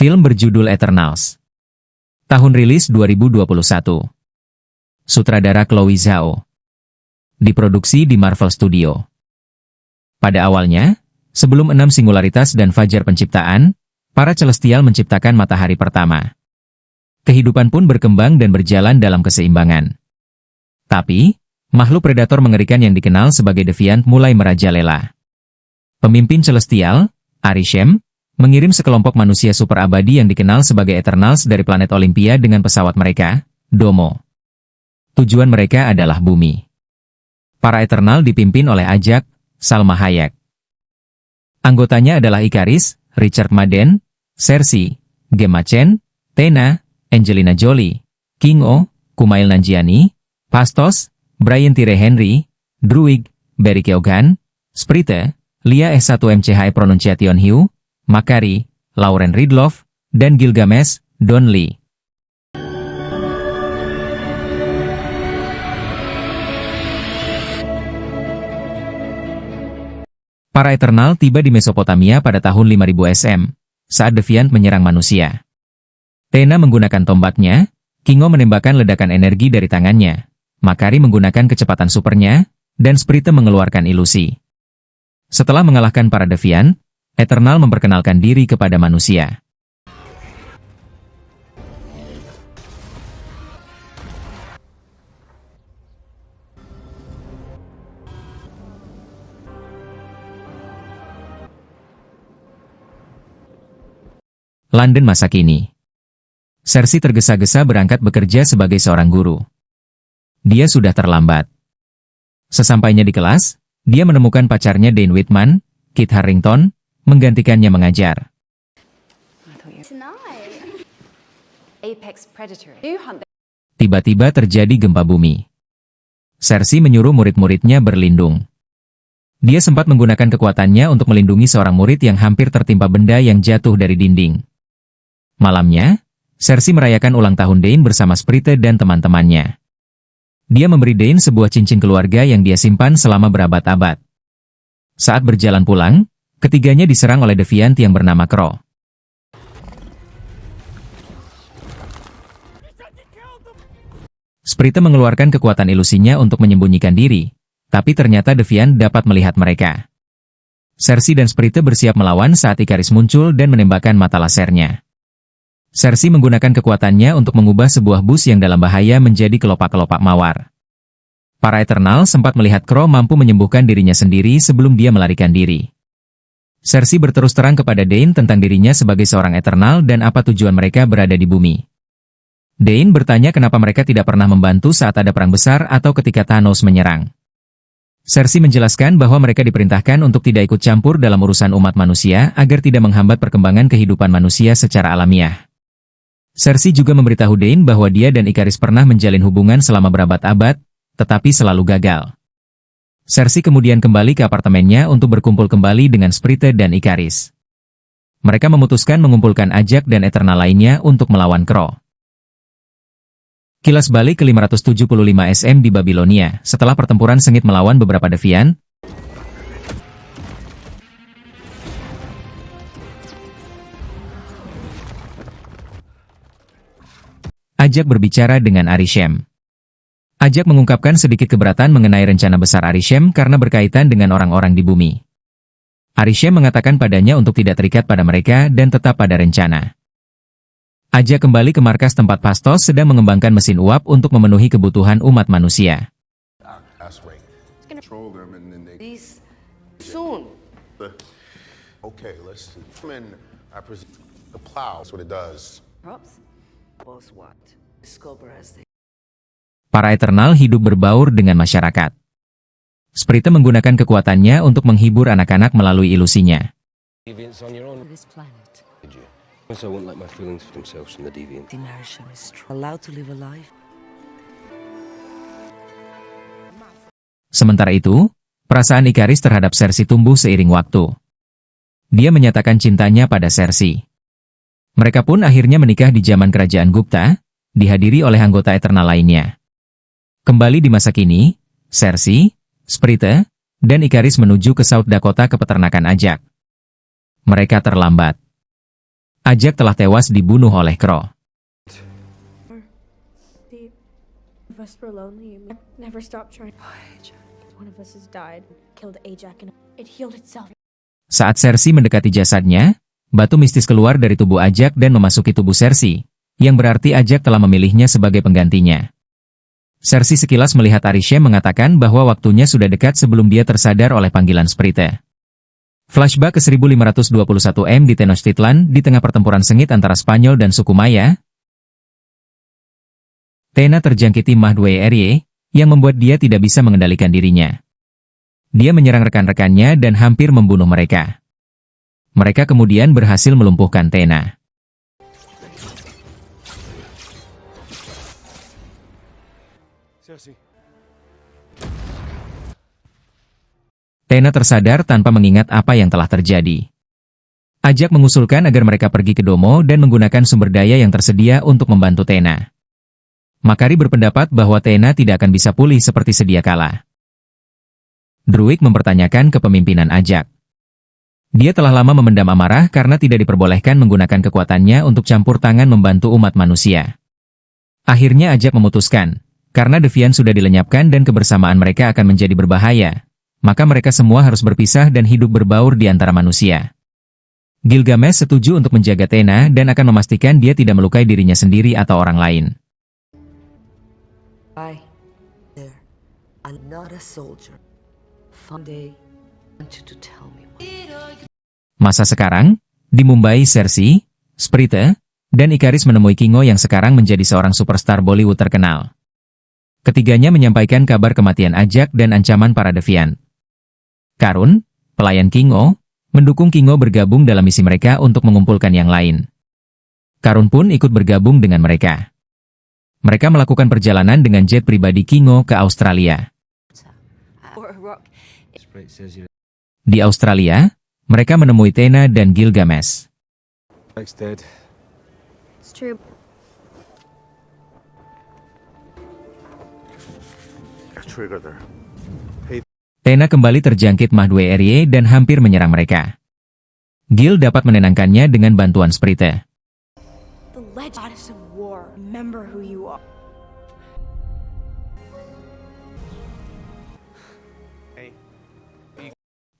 Film berjudul Eternals. Tahun rilis 2021. Sutradara Chloe Zhao. Diproduksi di Marvel Studio. Pada awalnya, sebelum 6 singularitas dan fajar penciptaan, para celestial menciptakan matahari pertama. Kehidupan pun berkembang dan berjalan dalam keseimbangan. Tapi, makhluk predator mengerikan yang dikenal sebagai Deviant mulai merajalela. Pemimpin celestial, Arishem, mengirim sekelompok manusia super abadi yang dikenal sebagai Eternals dari planet Olympia dengan pesawat mereka, Domo. Tujuan mereka adalah bumi. Para Eternal dipimpin oleh Ajak, Salma Hayek. Anggotanya adalah Ikaris, Richard Madden, Cersei, Gemma Chen, Tena, Angelina Jolie, King-O, Kumail Nanjiani, Phastos, Brian Tyree Henry, Druig, Barry Keoghan, Sprite, Lia S1MCHE Pronunciation Hugh, Makari, Lauren Ridloff, dan Gilgamesh, Don Lee. Para Eternal tiba di Mesopotamia pada tahun 5000 SM, saat Deviant menyerang manusia. Tena menggunakan tombaknya, King-O menembakkan ledakan energi dari tangannya, Makari menggunakan kecepatan supernya, dan Sprite mengeluarkan ilusi. Setelah mengalahkan para Deviant, Eternal memperkenalkan diri kepada manusia. London masa kini. Cersei tergesa-gesa berangkat bekerja sebagai seorang guru. Dia sudah terlambat. Sesampainya di kelas, dia menemukan pacarnya Dane Whitman, Kit Harington, menggantikannya mengajar. Tiba-tiba terjadi gempa bumi. Cersei menyuruh murid-muridnya berlindung. Dia sempat menggunakan kekuatannya untuk melindungi seorang murid yang hampir tertimpa benda yang jatuh dari dinding. Malamnya, Cersei merayakan ulang tahun Dane bersama Sprite dan teman-temannya. Dia memberi Dane sebuah cincin keluarga yang dia simpan selama berabad-abad. Saat berjalan pulang, ketiganya diserang oleh Deviant yang bernama Crow. Sprite mengeluarkan kekuatan ilusinya untuk menyembunyikan diri, tapi ternyata Deviant dapat melihat mereka. Cersei dan Sprite bersiap melawan saat Ikaris muncul dan menembakkan mata lasernya. Cersei menggunakan kekuatannya untuk mengubah sebuah bus yang dalam bahaya menjadi kelopak-kelopak mawar. Para Eternal sempat melihat Crow mampu menyembuhkan dirinya sendiri sebelum dia melarikan diri. Cersei berterus terang kepada Dane tentang dirinya sebagai seorang Eternal dan apa tujuan mereka berada di bumi. Dane bertanya kenapa mereka tidak pernah membantu saat ada perang besar atau ketika Thanos menyerang. Cersei menjelaskan bahwa mereka diperintahkan untuk tidak ikut campur dalam urusan umat manusia agar tidak menghambat perkembangan kehidupan manusia secara alamiah. Cersei juga memberitahu Dane bahwa dia dan Ikaris pernah menjalin hubungan selama berabad-abad, tetapi selalu gagal. Cersei kemudian kembali ke apartemennya untuk berkumpul kembali dengan Sprite dan Ikaris. Mereka memutuskan mengumpulkan Ajak dan Eternal lainnya untuk melawan Crow. Kilas balik ke 575 SM di Babilonia, setelah pertempuran sengit melawan beberapa Deviant, Ajak berbicara dengan Arishem. Ajak mengungkapkan sedikit keberatan mengenai rencana besar Arishem karena berkaitan dengan orang-orang di bumi. Arishem mengatakan padanya untuk tidak terikat pada mereka dan tetap pada rencana. Ajak kembali ke markas tempat Phastos sedang mengembangkan mesin uap untuk memenuhi kebutuhan umat manusia. Para Eternal hidup berbaur dengan masyarakat. Sprite menggunakan kekuatannya untuk menghibur anak-anak melalui ilusinya. Sementara itu, perasaan Ikaris terhadap Cersei tumbuh seiring waktu. Dia menyatakan cintanya pada Cersei. Mereka pun akhirnya menikah di zaman kerajaan Gupta, dihadiri oleh anggota Eternal lainnya. Kembali di masa kini, Cersei, Sprite, dan Ikaris menuju ke South Dakota ke peternakan Ajak. Mereka terlambat. Ajak telah tewas dibunuh oleh Crow. Us were lonely. Never stopped trying. One of us has died. Killed Ajax and it healed itself. Saat Cersei mendekati jasadnya, batu mistis keluar dari tubuh Ajak dan memasuki tubuh Cersei, yang berarti Ajak telah memilihnya sebagai penggantinya. Cersei sekilas melihat Arishem mengatakan bahwa waktunya sudah dekat sebelum dia tersadar oleh panggilan Sprite. Flashback ke 1521 di Tenochtitlan di tengah pertempuran sengit antara Spanyol dan suku Maya. Tena terjangkiti Mahdwe Erie, yang membuat dia tidak bisa mengendalikan dirinya. Dia menyerang rekan-rekannya dan hampir membunuh mereka. Mereka kemudian berhasil melumpuhkan Tena. Tena tersadar tanpa mengingat apa yang telah terjadi. Ajak mengusulkan agar mereka pergi ke Domo dan menggunakan sumber daya yang tersedia untuk membantu Tena. Makari berpendapat bahwa Tena tidak akan bisa pulih seperti sedia kala. Druig mempertanyakan kepemimpinan Ajak. Dia telah lama memendam amarah karena tidak diperbolehkan menggunakan kekuatannya untuk campur tangan membantu umat manusia. Akhirnya Ajak memutuskan, karena Devian sudah dilenyapkan dan kebersamaan mereka akan menjadi berbahaya, maka mereka semua harus berpisah dan hidup berbaur di antara manusia. Gilgamesh setuju untuk menjaga Tena dan akan memastikan dia tidak melukai dirinya sendiri atau orang lain. I'm not a soldier. Someday, I want you to tell me. Masa sekarang, di Mumbai Cersei, Sprite, dan Ikaris menemui Kingo yang sekarang menjadi seorang superstar Bollywood terkenal. Ketiganya menyampaikan kabar kematian Ajak dan ancaman para Deviant. Karun, pelayan Kingo, mendukung Kingo bergabung dalam misi mereka untuk mengumpulkan yang lain. Karun pun ikut bergabung dengan mereka. Mereka melakukan perjalanan dengan jet pribadi Kingo ke Australia. Di Australia, mereka menemui Tena dan Gilgamesh. It's true. Tena kembali terjangkit Mahdwe Erie dan hampir menyerang mereka. Gil dapat menenangkannya dengan bantuan Sprite. The goddess of war. Remember who you are.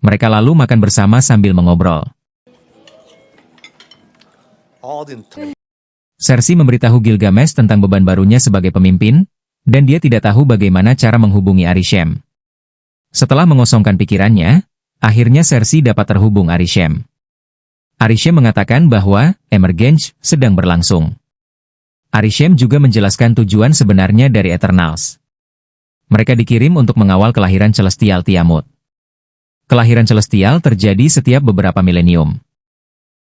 Mereka lalu makan bersama sambil mengobrol. Cersei memberitahu Gilgamesh tentang beban barunya sebagai pemimpin, dan dia tidak tahu bagaimana cara menghubungi Arishem. Setelah mengosongkan pikirannya, akhirnya Cersei dapat terhubung Arishem. Arishem mengatakan bahwa Emergence sedang berlangsung. Arishem juga menjelaskan tujuan sebenarnya dari Eternals. Mereka dikirim untuk mengawal kelahiran Celestial Tiamut. Kelahiran Celestial terjadi setiap beberapa milenium.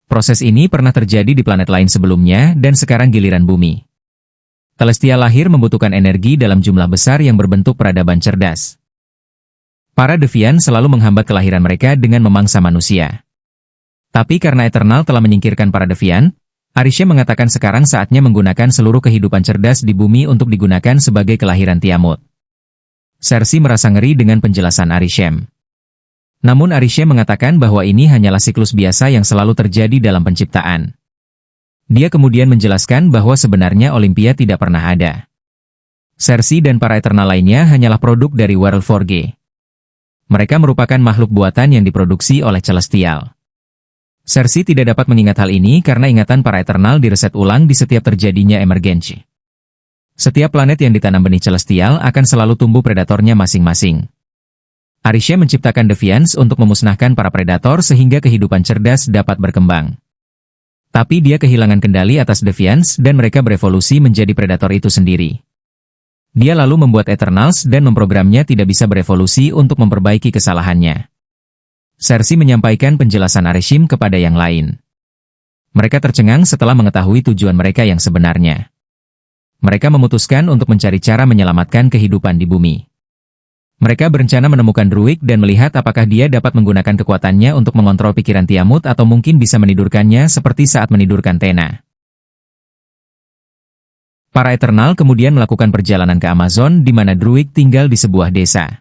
Proses ini pernah terjadi di planet lain sebelumnya dan sekarang giliran bumi. Celestial lahir membutuhkan energi dalam jumlah besar yang berbentuk peradaban cerdas. Para Deviant selalu menghambat kelahiran mereka dengan memangsa manusia. Tapi karena Eternal telah menyingkirkan para Deviant, Arishem mengatakan sekarang saatnya menggunakan seluruh kehidupan cerdas di bumi untuk digunakan sebagai kelahiran Tiamut. Cersei merasa ngeri dengan penjelasan Arishem. Namun Arishem mengatakan bahwa ini hanyalah siklus biasa yang selalu terjadi dalam penciptaan. Dia kemudian menjelaskan bahwa sebenarnya Olympia tidak pernah ada. Cersei dan para Eternal lainnya hanyalah produk dari World Forge. Mereka merupakan makhluk buatan yang diproduksi oleh Celestial. Cersei tidak dapat mengingat hal ini karena ingatan para Eternal direset ulang di setiap terjadinya emergensi. Setiap planet yang ditanam benih Celestial akan selalu tumbuh predatornya masing-masing. Arishem menciptakan Deviants untuk memusnahkan para predator sehingga kehidupan cerdas dapat berkembang. Tapi dia kehilangan kendali atas Deviants dan mereka berevolusi menjadi predator itu sendiri. Dia lalu membuat Eternals dan memprogramnya tidak bisa berevolusi untuk memperbaiki kesalahannya. Cersei menyampaikan penjelasan Arishem kepada yang lain. Mereka tercengang setelah mengetahui tujuan mereka yang sebenarnya. Mereka memutuskan untuk mencari cara menyelamatkan kehidupan di bumi. Mereka berencana menemukan Druig dan melihat apakah dia dapat menggunakan kekuatannya untuk mengontrol pikiran Tiamut atau mungkin bisa menidurkannya seperti saat menidurkan Tena. Para Eternal kemudian melakukan perjalanan ke Amazon di mana Druig tinggal di sebuah desa.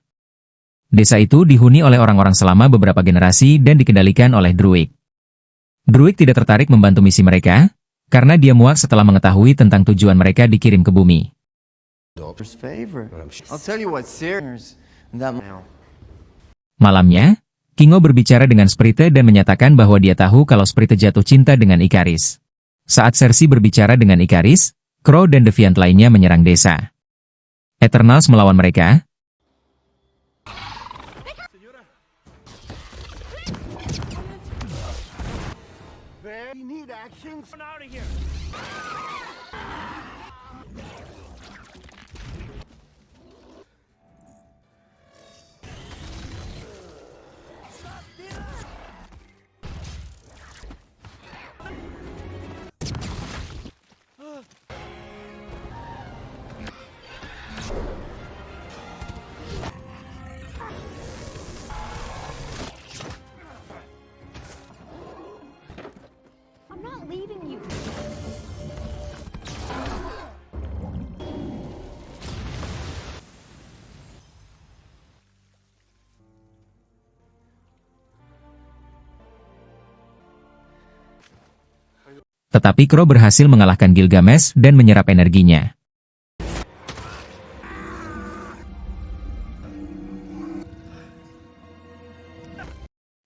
Desa itu dihuni oleh orang-orang selama beberapa generasi dan dikendalikan oleh Druig. Druid tidak tertarik membantu misi mereka, karena dia muak setelah mengetahui tentang tujuan mereka dikirim ke bumi. Doctor's favorite. I'll tell you what, serious. That now. Malamnya, Kingo berbicara dengan Sprite dan menyatakan bahwa dia tahu kalau Sprite jatuh cinta dengan Ikaris. Saat Cersei berbicara dengan Ikaris, Crow dan Deviant lainnya menyerang desa. Eternals melawan mereka. I'm not leaving you. Tetapi Crow berhasil mengalahkan Gilgamesh dan menyerap energinya.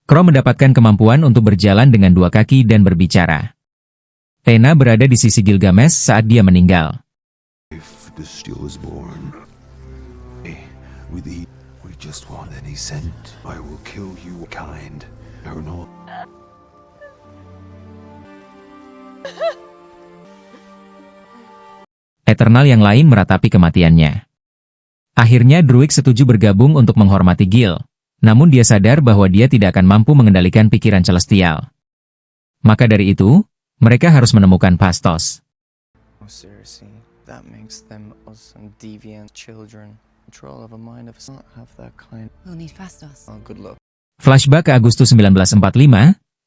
Crow mendapatkan kemampuan untuk berjalan dengan dua kaki dan berbicara. Tena berada di sisi Gilgamesh saat dia meninggal. If the steel is born, with the we just want any scent. I will kill you, kind. Eternal. Eternal yang lain meratapi kematiannya. Akhirnya Druid setuju bergabung untuk menghormati Gil, namun dia sadar bahwa dia tidak akan mampu mengendalikan pikiran celestial. Maka dari itu, mereka harus menemukan Phastos. Oh, seriously, that makes them us and deviant children. Control of a mind of us not have that kind. We'll need Phastos. Oh, good luck. Flashback ke Agustus 1945,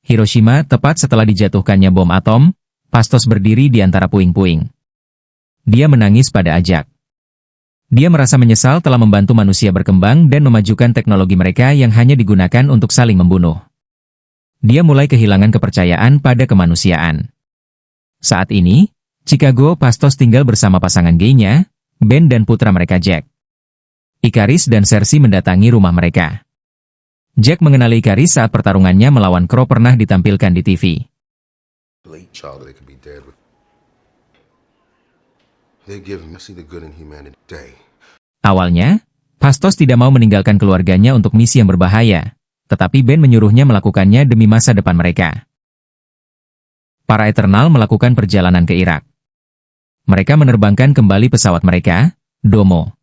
Hiroshima tepat setelah dijatuhkannya bom atom, Phastos berdiri di antara puing-puing. Dia menangis pada Ajak. Dia merasa menyesal telah membantu manusia berkembang dan memajukan teknologi mereka yang hanya digunakan untuk saling membunuh. Dia mulai kehilangan kepercayaan pada kemanusiaan. Saat ini, Chicago Phastos tinggal bersama pasangan gaynya, Ben dan putra mereka Jack. Ikaris dan Cersei mendatangi rumah mereka. Jack mengenali Ikaris saat pertarungannya melawan Crow pernah ditampilkan di TV. Late child, they could be dead. They give me see the good in humanity day. Awalnya, Phastos tidak mau meninggalkan keluarganya untuk misi yang berbahaya, tetapi Ben menyuruhnya melakukannya demi masa depan mereka. Para Eternal melakukan perjalanan ke Irak. Mereka menerbangkan kembali pesawat mereka, Domo.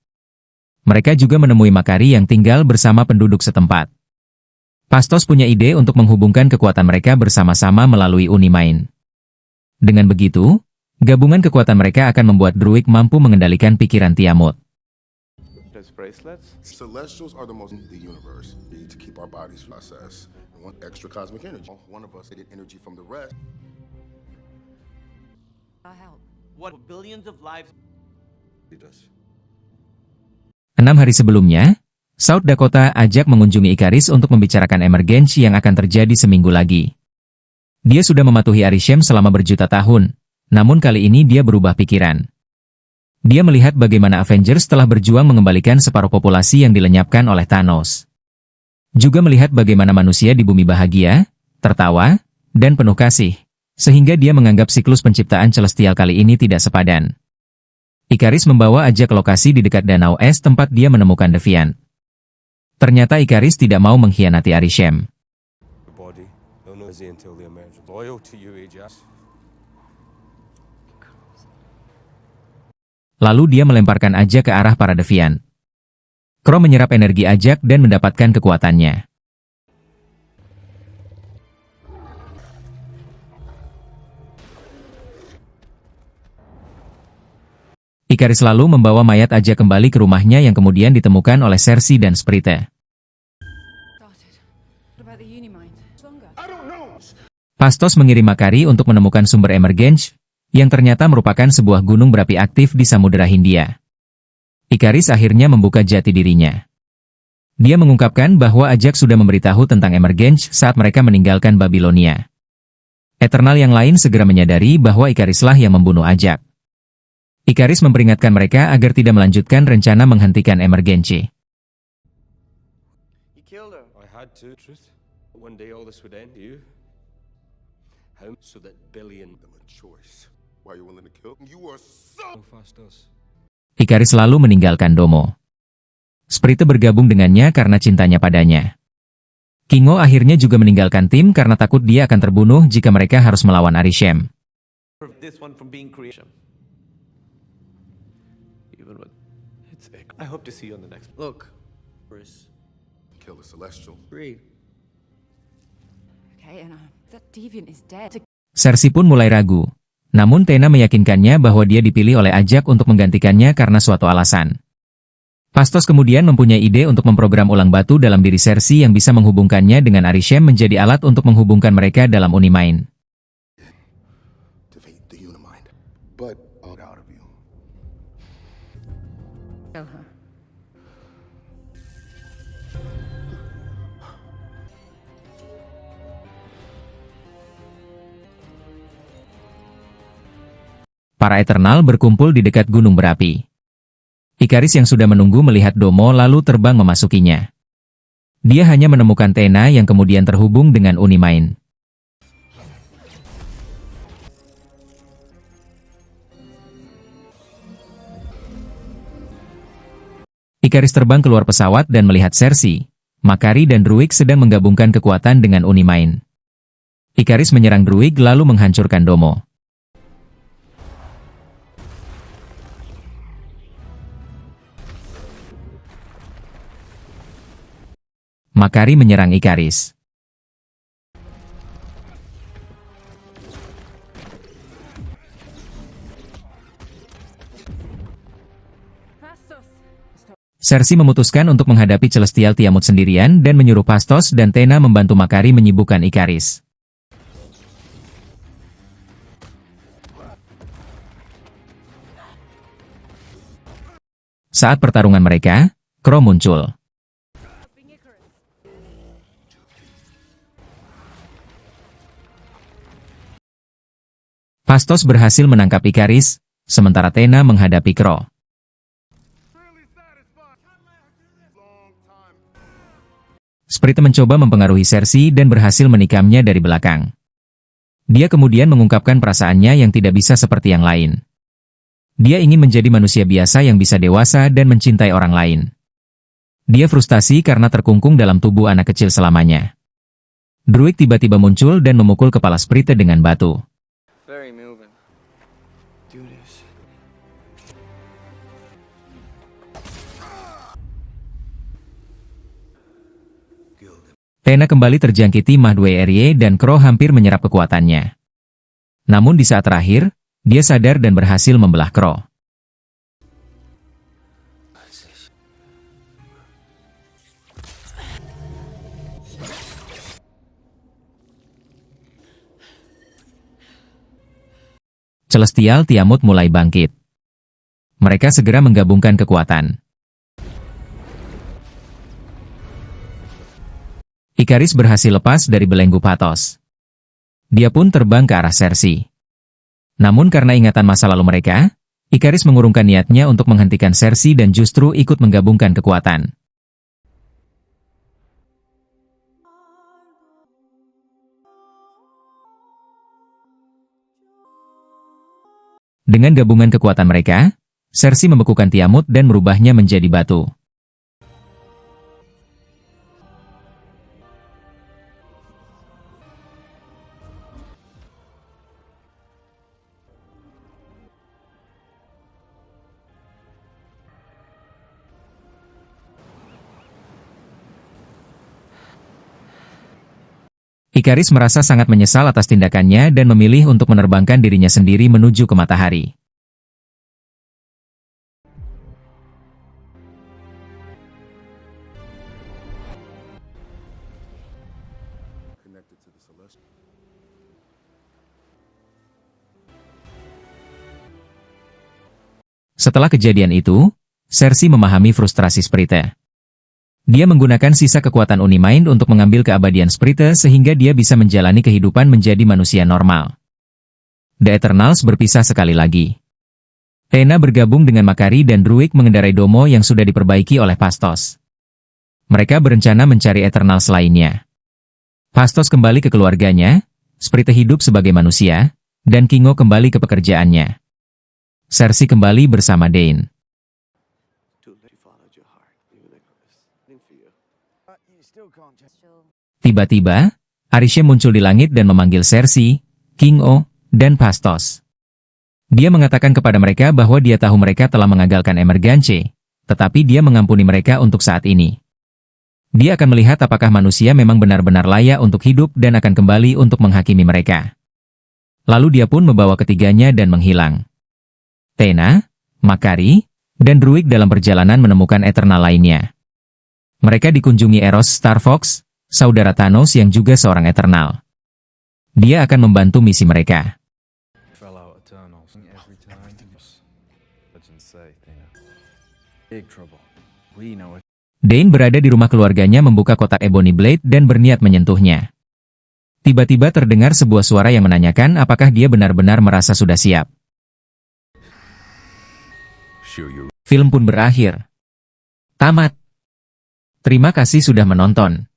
Mereka juga menemui Makari yang tinggal bersama penduduk setempat. Phastos punya ide untuk menghubungkan kekuatan mereka bersama-sama melalui Unimain. Dengan begitu, gabungan kekuatan mereka akan membuat Druid mampu mengendalikan pikiran Tiamut. Celestials are the most in the universe. We need to keep our bodies process. And one extra cosmic energy. One of us get energy from the rest. I help. What billions of lives? It does. 6 hari sebelumnya, South Dakota ajak mengunjungi Ikaris untuk membicarakan emergensi yang akan terjadi seminggu lagi. Dia sudah mematuhi Arishem selama berjuta tahun, namun kali ini dia berubah pikiran. Dia melihat bagaimana Avengers telah berjuang mengembalikan separuh populasi yang dilenyapkan oleh Thanos. Juga melihat bagaimana manusia di bumi bahagia, tertawa, dan penuh kasih, sehingga dia menganggap siklus penciptaan celestial kali ini tidak sepadan. Ikaris membawa Ajak ke lokasi di dekat Danau Es tempat dia menemukan Deviant. Ternyata Ikaris tidak mau mengkhianati Arishem. Lalu dia melemparkan Ajak ke arah para Deviant. Crow menyerap energi Ajak dan mendapatkan kekuatannya. Ikaris lalu membawa mayat Ajak kembali ke rumahnya yang kemudian ditemukan oleh Cersei dan Sprite. Phastos mengirim Makari untuk menemukan sumber emergensi, yang ternyata merupakan sebuah gunung berapi aktif di Samudera Hindia. Ikaris akhirnya membuka jati dirinya. Dia mengungkapkan bahwa Ajak sudah memberitahu tentang emergensi saat mereka meninggalkan Babilonia. Eternal yang lain segera menyadari bahwa Ikarislah yang membunuh Ajak. Ikaris memperingatkan mereka agar tidak melanjutkan rencana menghentikan emergency. You killed her. I had to, truth. One day all this would end. You? How? So that billion... Them a choice. Why you willing to kill? You are so Fastos. Ikaris lalu meninggalkan Domo. Sprite bergabung dengannya karena cintanya padanya. Kingo akhirnya juga meninggalkan tim karena takut dia akan terbunuh jika mereka harus melawan Arishem. This one from being creation. Even with it's I hope to see you on the next. Look, Bruce. kill the Celestial. Agree. Okay, and that deviant is dead. Cersei pun mulai ragu. Namun Tena meyakinkannya bahwa dia dipilih oleh Ajak untuk menggantikannya karena suatu alasan. Fastos kemudian mempunyai ide untuk memprogram ulang batu dalam diri Cersei yang bisa menghubungkannya dengan Arishem menjadi alat untuk menghubungkan mereka dalam Unimind. Defeat the Unimind. But out of you. Kill her. Para Eternal berkumpul di dekat gunung berapi. Ikaris yang sudah menunggu melihat Domo lalu terbang memasukinya. Dia hanya menemukan Tena yang kemudian terhubung dengan Unimind. Ikaris terbang keluar pesawat dan melihat Cersei, Makari dan Druig sedang menggabungkan kekuatan dengan Unimind. Ikaris menyerang Druig lalu menghancurkan Domo. Makari menyerang Ikaris. Cersei memutuskan untuk menghadapi Celestial Tiamut sendirian dan menyuruh Fastos dan Tena membantu Makari menyibukkan Ikaris. Saat pertarungan mereka, Crow muncul. Fastos berhasil menangkap Ikaris, sementara Tena menghadapi Crow. Sprite mencoba mempengaruhi Cersei dan berhasil menikamnya dari belakang. Dia kemudian mengungkapkan perasaannya yang tidak bisa seperti yang lain. Dia ingin menjadi manusia biasa yang bisa dewasa dan mencintai orang lain. Dia frustasi karena terkungkung dalam tubuh anak kecil selamanya. Druig tiba-tiba muncul dan memukul kepala Sprite dengan batu. Very moving. Do this. Tena kembali terjangkiti Mahdwe Erie dan Crow hampir menyerap kekuatannya. Namun di saat terakhir, dia sadar dan berhasil membelah Crow. Celestial Tiamut mulai bangkit. Mereka segera menggabungkan kekuatan. Ikaris berhasil lepas dari belenggu Patos. Dia pun terbang ke arah Cersei. Namun karena ingatan masa lalu mereka, Ikaris mengurungkan niatnya untuk menghentikan Cersei dan justru ikut menggabungkan kekuatan. Dengan gabungan kekuatan mereka, Cersei membekukan Tiamut dan merubahnya menjadi batu. Ikaris merasa sangat menyesal atas tindakannya dan memilih untuk menerbangkan dirinya sendiri menuju ke matahari. Setelah kejadian itu, Cersei memahami frustrasi Sprite. Dia menggunakan sisa kekuatan Unimind untuk mengambil keabadian Sprite sehingga dia bisa menjalani kehidupan menjadi manusia normal. The Eternals berpisah sekali lagi. Tena bergabung dengan Makari dan Druig mengendarai Domo yang sudah diperbaiki oleh Phastos. Mereka berencana mencari Eternals lainnya. Phastos kembali ke keluarganya, Sprite hidup sebagai manusia, dan Kingo kembali ke pekerjaannya. Cersei kembali bersama Dane. Tiba-tiba, Arishem muncul di langit dan memanggil Cersei, Kingo, dan Phastos. Dia mengatakan kepada mereka bahwa dia tahu mereka telah mengagalkan Emergence, tetapi dia mengampuni mereka untuk saat ini. Dia akan melihat apakah manusia memang benar-benar layak untuk hidup dan akan kembali untuk menghakimi mereka. Lalu dia pun membawa ketiganya dan menghilang. Tena, Makari, dan Druig dalam perjalanan menemukan Eternal lainnya. Mereka dikunjungi Eros Starfox, saudara Thanos yang juga seorang Eternal. Dia akan membantu misi mereka. Dane berada di rumah keluarganya membuka kotak Ebony Blade dan berniat menyentuhnya. Tiba-tiba terdengar sebuah suara yang menanyakan apakah dia benar-benar merasa sudah siap. Film pun berakhir. Tamat. Terima kasih sudah menonton.